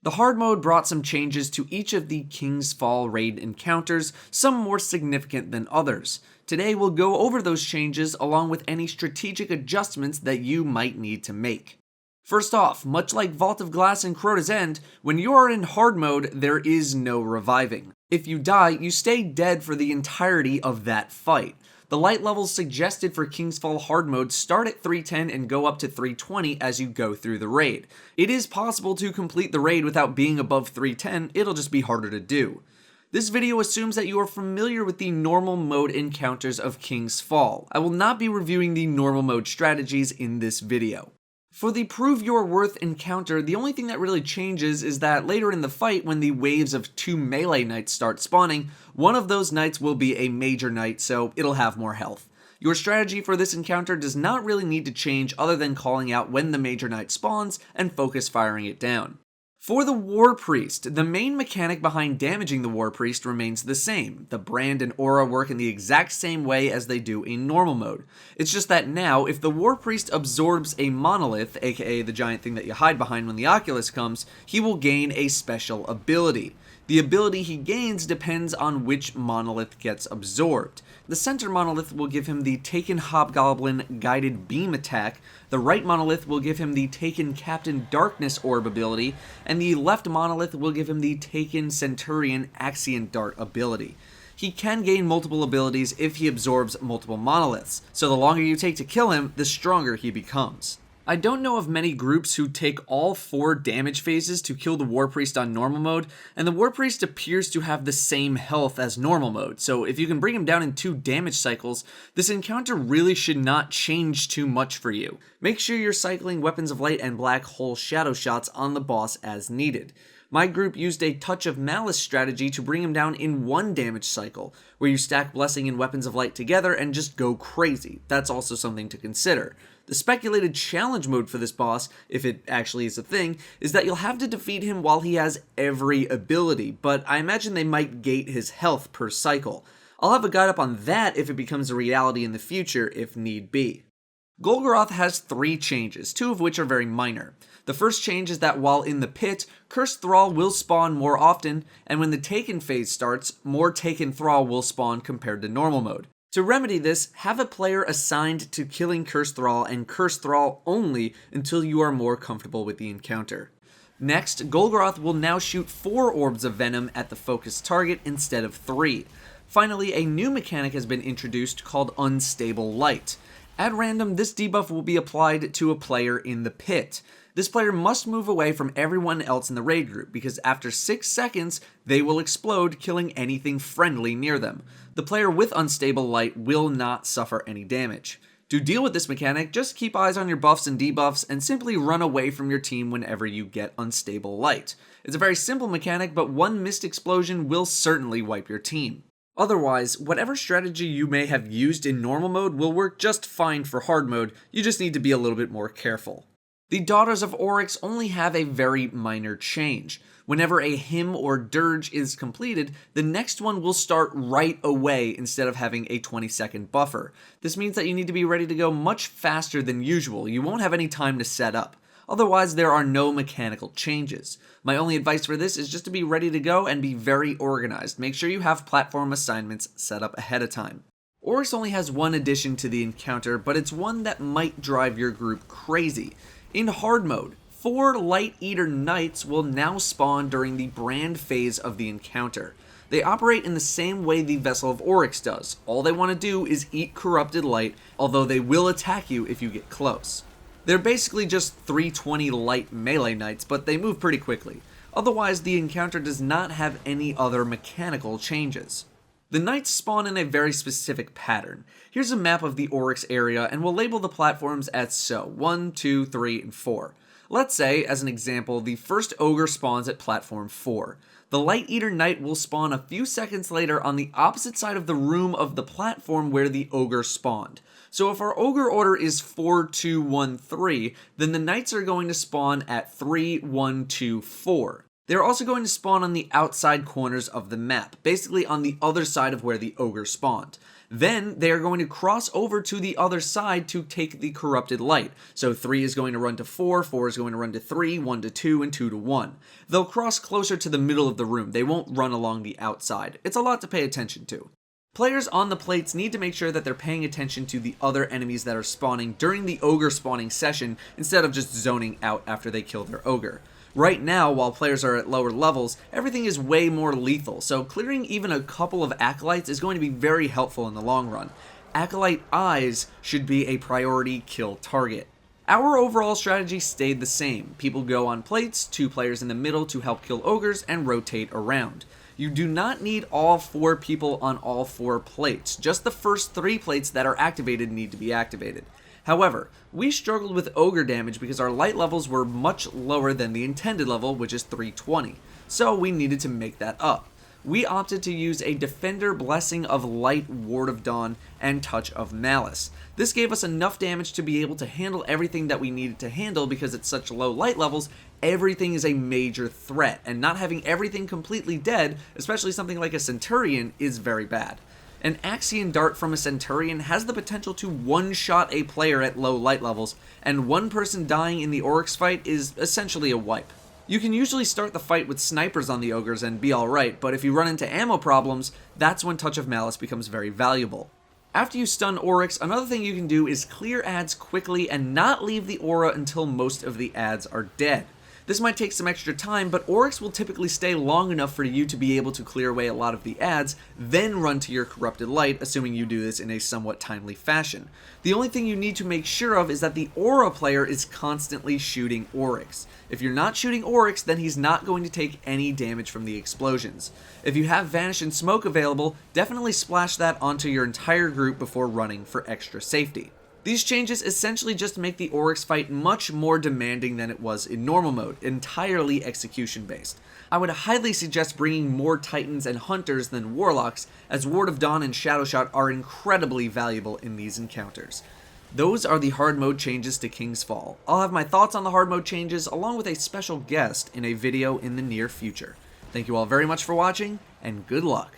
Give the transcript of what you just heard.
The hard mode brought some changes to each of the King's Fall raid encounters, some more significant than others. Today we'll go over those changes along with any strategic adjustments that you might need to make. First off, much like Vault of Glass and Crota's End, when you are in hard mode, there is no reviving. If you die, you stay dead for the entirety of that fight. The light levels suggested for King's Fall hard mode start at 310 and go up to 320 as you go through the raid. It is possible to complete the raid without being above 310, it'll just be harder to do. This video assumes that you are familiar with the normal mode encounters of King's Fall. I will not be reviewing the normal mode strategies in this video. For the Prove Your Worth encounter, the only thing that really changes is that later in the fight, when the waves of 2 melee knights start spawning, one of those knights will be a major knight, so it'll have more health. Your strategy for this encounter does not really need to change other than calling out when the major knight spawns and focus firing it down. For the War Priest, the main mechanic behind damaging the War Priest remains the same. The brand and aura work in the exact same way as they do in normal mode. It's just that now, if the War Priest absorbs a monolith, aka the giant thing that you hide behind when the Oculus comes, he will gain a special ability. The ability he gains depends on which monolith gets absorbed. The center monolith will give him the Taken Hobgoblin Guided Beam attack, the right monolith will give him the Taken Captain Darkness Orb ability, and the left monolith will give him the Taken Centurion Axion Dart ability. He can gain multiple abilities if he absorbs multiple monoliths, so the longer you take to kill him, the stronger he becomes. I don't know of many groups who take all 4 damage phases to kill the War Priest on normal mode, and the War Priest appears to have the same health as normal mode, so if you can bring him down in 2 damage cycles, this encounter really should not change too much for you. Make sure you're cycling Weapons of Light and Black Hole Shadow shots on the boss as needed. My group used a Touch of Malice strategy to bring him down in 1 damage cycle, where you stack Blessing and Weapons of Light together and just go crazy. That's also something to consider. The speculated challenge mode for this boss, if it actually is a thing, is that you'll have to defeat him while he has every ability, but I imagine they might gate his health per cycle. I'll have a guide up on that if it becomes a reality in the future if need be. Golgaroth has 3 changes, 2 of which are very minor. The first change is that while in the pit, Cursed Thrall will spawn more often, and when the Taken phase starts, more Taken Thrall will spawn compared to normal mode. To remedy this, have a player assigned to killing Cursed Thrall and Cursed Thrall only until you are more comfortable with the encounter. Next, Golgaroth will now shoot 4 orbs of venom at the focused target instead of 3. Finally, a new mechanic has been introduced called Unstable Light. At random, this debuff will be applied to a player in the pit. This player must move away from everyone else in the raid group, because after 6 seconds, they will explode, killing anything friendly near them. The player with Unstable Light will not suffer any damage. To deal with this mechanic, just keep eyes on your buffs and debuffs, and simply run away from your team whenever you get Unstable Light. It's a very simple mechanic, but one missed explosion will certainly wipe your team. Otherwise, whatever strategy you may have used in normal mode will work just fine for hard mode, you just need to be a little bit more careful. The Daughters of Oryx only have a very minor change. Whenever a hymn or dirge is completed, the next one will start right away instead of having a 20-second buffer. This means that you need to be ready to go much faster than usual. You won't have any time to set up. Otherwise, there are no mechanical changes. My only advice for this is just to be ready to go and be very organized. Make sure you have platform assignments set up ahead of time. Oryx only has 1 addition to the encounter, but it's one that might drive your group crazy. In hard mode, 4 Light Eater Knights will now spawn during the brand phase of the encounter. They operate in the same way the Vessel of Oryx does. All they want to do is eat corrupted light, although they will attack you if you get close. They're basically just 320 light melee knights, but they move pretty quickly. Otherwise, the encounter does not have any other mechanical changes. The knights spawn in a very specific pattern. Here's a map of the Oryx area, and we'll label the platforms as so, 1, 2, 3, and 4. Let's say, as an example, the first ogre spawns at platform 4. The Light Eater Knight will spawn a few seconds later on the opposite side of the room of the platform where the ogre spawned. So if our ogre order is 4, 2, 1, 3, then the knights are going to spawn at 3, 1, 2, 4. They're also going to spawn on the outside corners of the map, basically on the other side of where the ogre spawned. Then they are going to cross over to the other side to take the corrupted light. So 3 is going to run to 4, 4 is going to run to 3, 1 to 2, and 2 to 1. They'll cross closer to the middle of the room. They won't run along the outside. It's a lot to pay attention to. Players on the plates need to make sure that they're paying attention to the other enemies that are spawning during the ogre spawning session instead of just zoning out after they kill their ogre. Right now, while players are at lower levels, everything is way more lethal, so clearing even a couple of acolytes is going to be very helpful in the long run. Acolyte eyes should be a priority kill target. Our overall strategy stayed the same. People go on plates, 2 players in the middle to help kill ogres, and rotate around. You do not need all 4 people on all 4 plates. Just the first 3 plates that are activated need to be activated. However, we struggled with ogre damage because our light levels were much lower than the intended level, which is 320, so we needed to make that up. We opted to use a Defender Blessing of Light, Ward of Dawn, and Touch of Malice. This gave us enough damage to be able to handle everything that we needed to handle because at such low light levels, everything is a major threat, and not having everything completely dead, especially something like a Centurion, is very bad. An Axion Dart from a Centurion has the potential to one-shot a player at low light levels, and one person dying in the Oryx fight is essentially a wipe. You can usually start the fight with snipers on the ogres and be alright, but if you run into ammo problems, that's when Touch of Malice becomes very valuable. After you stun Oryx, another thing you can do is clear ads quickly and not leave the aura until most of the ads are dead. This might take some extra time, but Oryx will typically stay long enough for you to be able to clear away a lot of the ads, then run to your Corrupted Light, assuming you do this in a somewhat timely fashion. The only thing you need to make sure of is that the aura player is constantly shooting Oryx. If you're not shooting Oryx, then he's not going to take any damage from the explosions. If you have Vanish and Smoke available, definitely splash that onto your entire group before running for extra safety. These changes essentially just make the Oryx fight much more demanding than it was in normal mode, entirely execution based. I would highly suggest bringing more Titans and Hunters than Warlocks, as Ward of Dawn and Shadow Shot are incredibly valuable in these encounters. Those are the hard mode changes to King's Fall. I'll have my thoughts on the hard mode changes along with a special guest in a video in the near future. Thank you all very much for watching, and good luck.